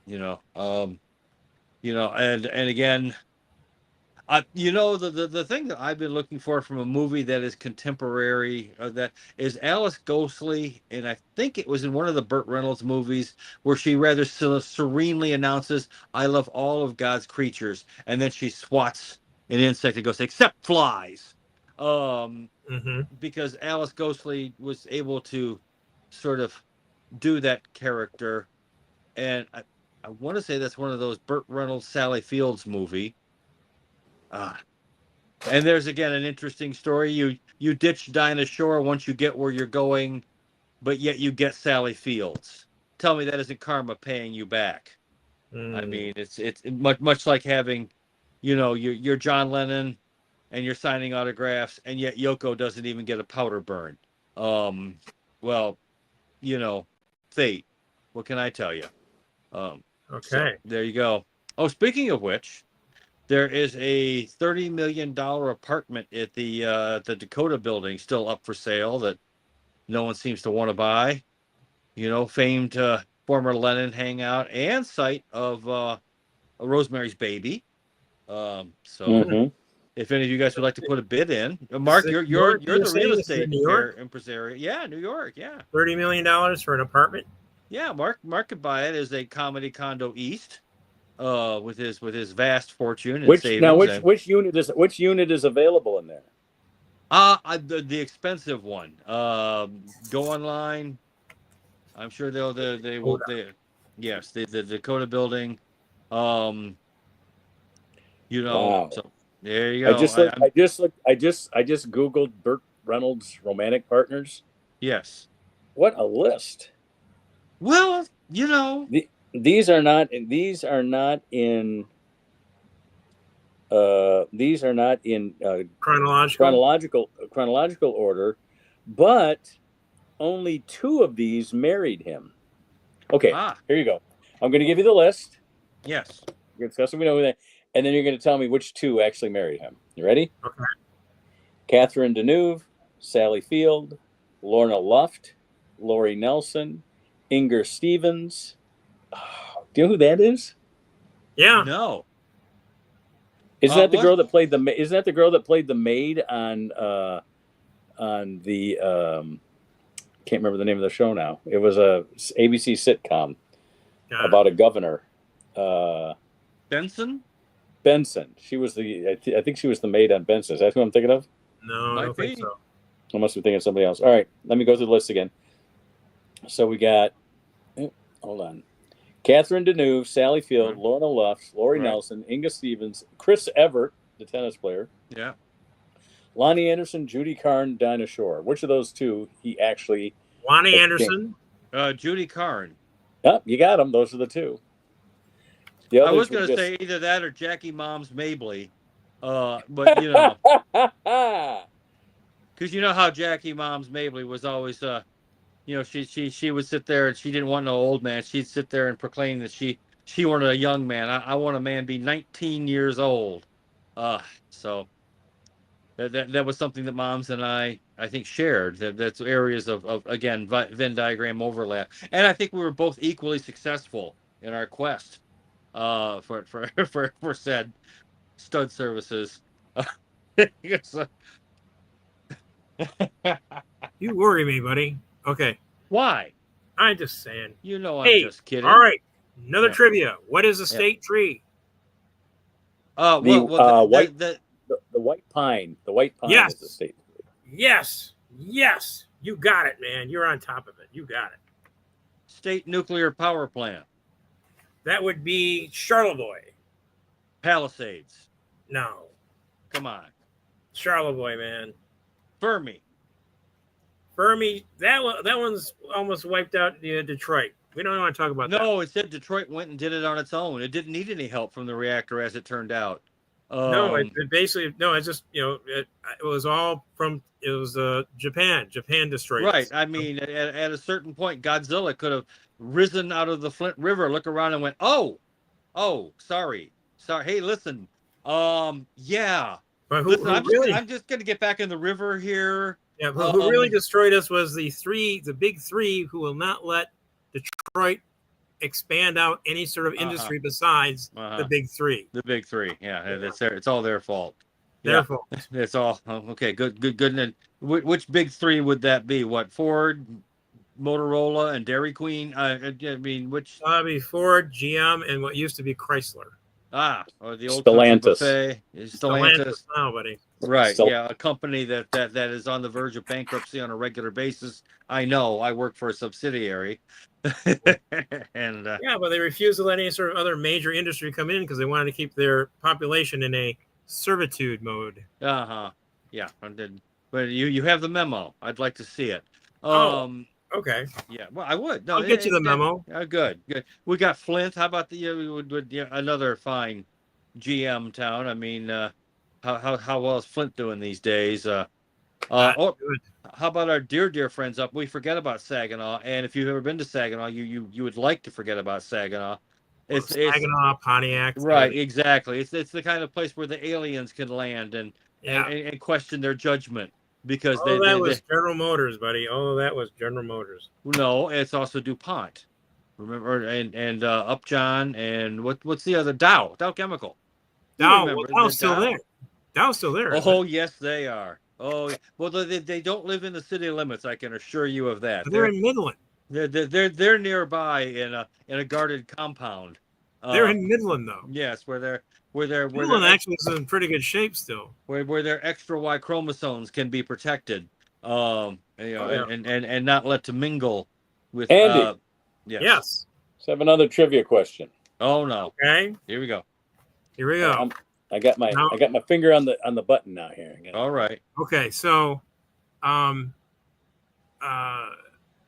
again, the thing that I've been looking for from a movie that is contemporary, that is Alice Ghostly, and I think it was in one of the Burt Reynolds movies, where she rather serenely announces, "I love all of God's creatures," and then she swats an insect and goes, "Except flies," because Alice Ghostly was able to sort of do that character, and I want to say that's one of those Burt Reynolds Sally Fields movie. And there's again an interesting story. You ditch Dinah Shore once you get where you're going, but yet you get Sally Fields. Tell me that isn't karma paying you back. I mean, it's much like having, you're John Lennon, and you're signing autographs, and yet Yoko doesn't even get a powder burn. Well, fate. What can I tell you? Okay. So, there you go. Oh, speaking of which, there is a $30 million apartment at the Dakota building still up for sale that no one seems to want to buy. Famed former Lennon hangout and site of Rosemary's Baby. If any of you guys would like to put a bid in, Mark, you're the real estate impresario. Yeah, New York. Yeah, $30 million for an apartment. Yeah, Mark could buy it as a comedy condo east. With his vast fortune and savings. Which unit is available in there? The expensive one. Go online. I'm sure they will. Yes, the Dakota building. Wow. So there you go. I just Googled Burt Reynolds romantic partners. Yes. What a list. Well, These are not in chronological order, but only 2 of these married him. Okay, here you go. I'm going to give you the list. Yes. We're discussing, and then you're going to tell me which 2 actually married him. You ready? Okay. Catherine Deneuve, Sally Field, Lorna Luft, Lori Nelson, Inger Stevens. Do you know who that is? Yeah. No. Isn't that the what? girl that played the? Isn't that the girl that played the maid on the? Can't remember the name of the show now. It was a ABC sitcom about a governor. Benson? Benson. She was the. I think she was the maid on Benson. Is that who I'm thinking of? No, I don't think so. I must be thinking of somebody else. All right, let me go through the list again. So we got. Hold on. Catherine Deneuve, Sally Field, Lorna Luft, Lori Nelson, Inga Stevens, Chris Evert, the tennis player. Yeah. Lonnie Anderson, Judy Carn, Dinah Shore. Which of those two he actually? Lonnie Anderson. Judy Carn. Yep, you got them. Those are the two. I was going to say either that or Jackie Moms Mabley. But, you know. Because you know how Jackie Moms Mabley was always, you know, she would sit there and she didn't want no old man. She'd sit there and proclaim that she wanted a young man. I want a man be 19 years old. So that was something that Moms and I think shared. That's areas of again Venn diagram overlap. And I think we were both equally successful in our quest for said stud services. You worry me, buddy. Okay. Why? I'm just saying. You know, I'm just kidding. All right. Another trivia. What is a state tree? The white pine. The white pine is the state tree. Yes. Yes. You got it, man. You're on top of it. You got it. State nuclear power plant. That would be Charlevoix. Palisades. No. Come on. Charlevoix, man. Fermi. That one's almost wiped out Detroit. We don't want to talk about that. No, it said Detroit went and did it on its own. It didn't need any help from the reactor, as it turned out. No, it basically it's just it was all from Japan. Japan destroyed. Right. It. I mean, at a certain point, Godzilla could have risen out of the Flint River, look around, and went, "Oh, sorry. Hey, listen, yeah." But I'm just gonna get back in the river here. Yeah, who really destroyed us was the big three, who will not let Detroit expand out any sort of industry besides the big three. The big three, yeah, it's all their fault. Their fault. It's all okay. Good. And which big three would that be? What, Ford, Motorola, and Dairy Queen? I mean, which? Be Ford, GM, and what used to be Chrysler. Or the old Stellantis. Stellantis now, buddy. Right. Yeah, a company that is on the verge of bankruptcy on a regular basis. I know. I work for a subsidiary. And but they refused to let any sort of other major industry come in because they wanted to keep their population in a servitude mode. Yeah. But you have the memo. I'd like to see it. Okay. Yeah. Well, I would. No, I'll get you the memo. Good. We got Flint. How about another fine GM town? I mean, how well is Flint doing these days? How about our dear friends up? We forget about Saginaw, and if you've ever been to Saginaw, you would like to forget about Saginaw. It's Saginaw, Pontiac. Right, exactly. It's the kind of place where the aliens can land and question their judgment because that was General Motors, buddy. That was General Motors. No, it's also DuPont. Remember, and Upjohn, and what's the other Dow Chemical. Dow's still there. Dow's still there. Oh, yes, they are. Oh, well, they don't live in the city limits. I can assure you of that. They're in Midland. They're nearby in a guarded compound. They're in Midland, though. Yes, where Midland actually is in pretty good shape still. Where their extra Y chromosomes can be protected, and not let to mingle with. Andy. Yes. Let's have another trivia question. Oh no. Okay. Here we go. I got my finger on the button now here. All right. Okay, so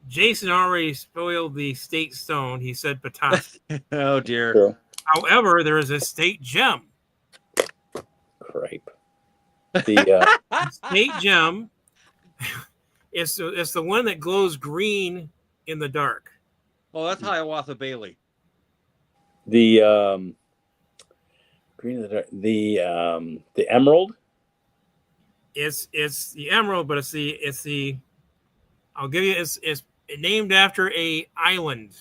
Jason already spoiled the state stone. He said potassium. Oh dear. True. However, there is a state gem. Cripe. The state gem is the one that glows green in the dark. Oh, that's Hiawatha Bailey. The green in the dark. The emerald. It's the emerald, but it's the I'll give you it's named after a island.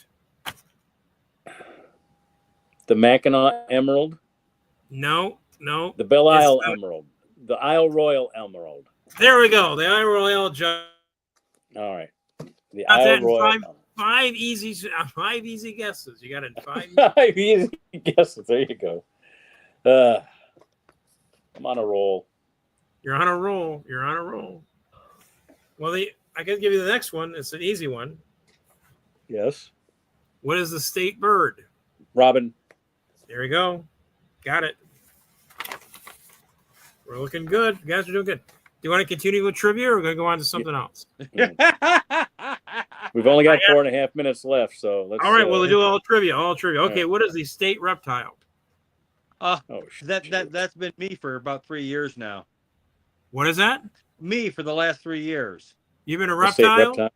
The Mackinac Emerald. No, No. The Belle Isle It's, Emerald. The Isle Royal Emerald. There we go. The Isle Royale Judge. All right. The Got that Isle in Royal. five easy guesses. You got it in 5 easy. 5 easy guesses. There you go. I'm on a roll. You're on a roll. You're on a roll. Well, I can give you the next one. It's an easy one. Yes. What is the state bird? Robin. There we go. Got it. We're looking good. You guys are doing good. Do you want to continue with trivia or we're going to go on to something else? We've only got 4.5 minutes left, so let's. All right, well, we'll do all trivia. Okay, right. What is the state reptile? That's been me for about 3 years now. What is that? Me for the last 3 years. You've been a The state reptile? reptile.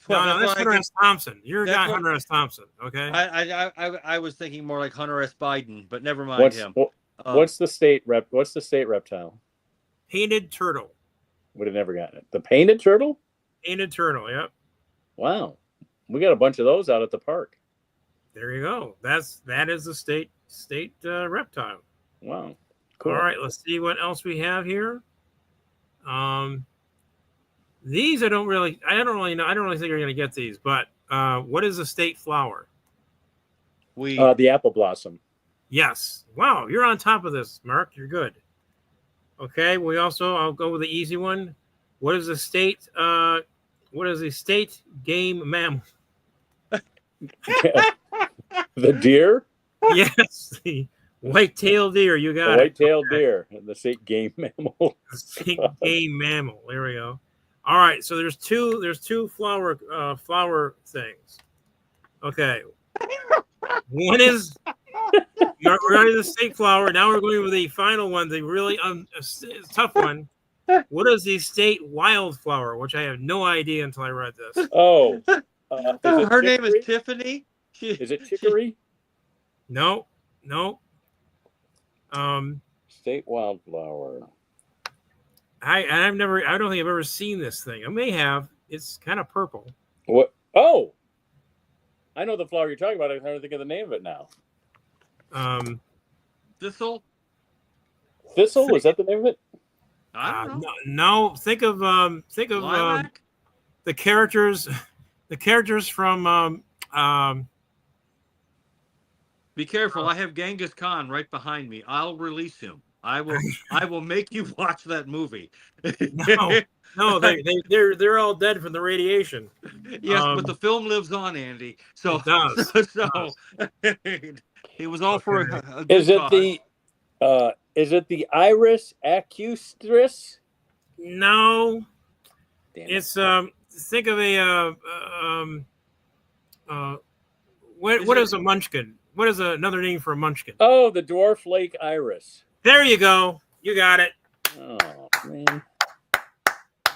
No, that's Hunter S. Thompson. You're not Hunter S. Thompson, okay? I was thinking more like Hunter S. Biden, but never mind him. What's the state reptile? Painted turtle. Would have never gotten it. The painted turtle? Painted turtle, yep. Wow. We got a bunch of those out at the park. There you go. That is the state reptile. Wow. Cool. All right, let's see what else we have here. These I don't really know. I don't really think you're going to get these, but what is the state flower? The apple blossom. Yes. Wow, you're on top of this, Mark. You're good. Okay. I'll go with the easy one. What is the state? What is the state game mammal? The deer? Yes, the white-tailed deer. You got it. White-tailed deer, the state game mammal. The state game mammal. There we go. All right. So there's two flower things. Okay. One is we're already the state flower. Now we're going with the final one, the really tough one. What is the state wildflower? Which I have no idea until I read this. Oh, her name is Tiffany. Is it chicory? No. State wildflower. I don't think I've ever seen this thing. I may have. It's kind of purple. What? Oh, I know the flower you're talking about. I'm trying to think of the name of it now. Thistle. Thistle? Is that the name of it? I don't know. No. Think of the characters. The characters from. Be careful! I have Genghis Khan right behind me. I'll release him. I will make you watch that movie. No, they're all dead from the radiation. Yes, but the film lives on, Andy. So it does. So it was all for a good Is it cause. Is it the Iris acustris? No. Damn It's think of a what is a munchkin? What is another name for a munchkin? Oh, the dwarf lake iris. There you go. You got it. Oh man.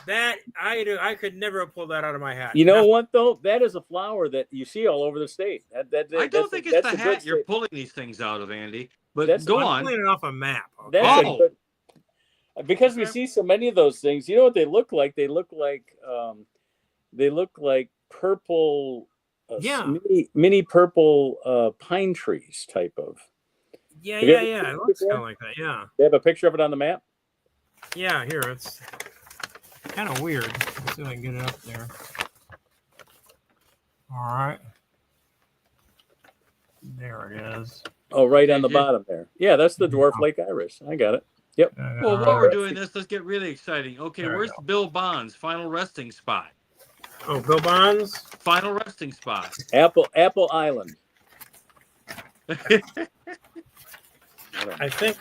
That I could never have pulled that out of my hat. You know what though? That is a flower that you see all over the state. I don't think it's the hat you're pulling these things out of, Andy. But go on. I'm pulling it off a map. Okay? Because we see so many of those things. You know what they look like? They look like purple. Mini purple pine trees type of. Yeah. It looks kind of like that. Yeah. They have a picture of it on the map. Yeah, here it's kind of weird. Let's see if I can get it up there. All right. There it is. Oh, right on the bottom there. Yeah, that's the dwarf lake iris. I got it. Yep. Well, while we're doing this, let's get really exciting. Okay, where's Bill Bond's final resting spot? Oh, Bill Bond's final resting spot. Apple Island. I think.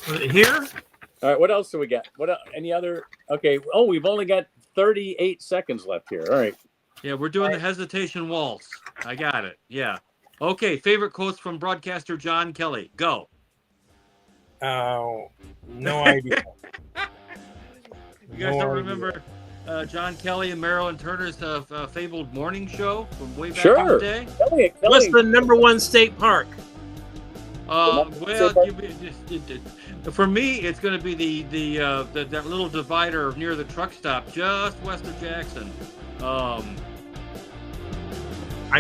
Was it here? All right. What else do we got? Any other? Okay. Oh, we've only got 38 seconds left here. All right. Yeah, we're doing the hesitation waltz. I got it. Yeah. Okay. Favorite quotes from broadcaster John Kelly. Go. Oh, no idea. You guys don't remember John Kelly and Marilyn Turner's fabled morning show from way back in the day? Kelly. What's the #1 state park? For me, it's going to be that little divider near the truck stop just west of Jackson. I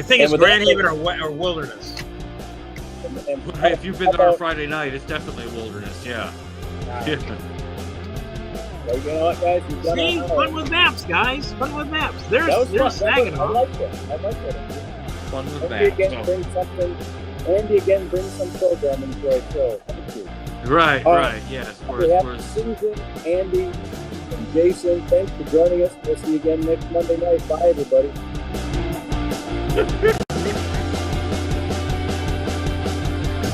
think it's Grand Haven or Wilderness. If you've been there on a Friday night, it's definitely a wilderness. Yeah. Well, you know what, guys? We've done See, our fun with maps, guys. Fun with maps. There's fun. snagging I on. like that. I like that. Fun with Andy that. again brings something. Andy again brings some programming to our show. Thank you. Right, All right. Yes. On behalf of Susan, Andy, and Jason, thanks for joining us. We'll see you again next Monday night. Bye, everybody.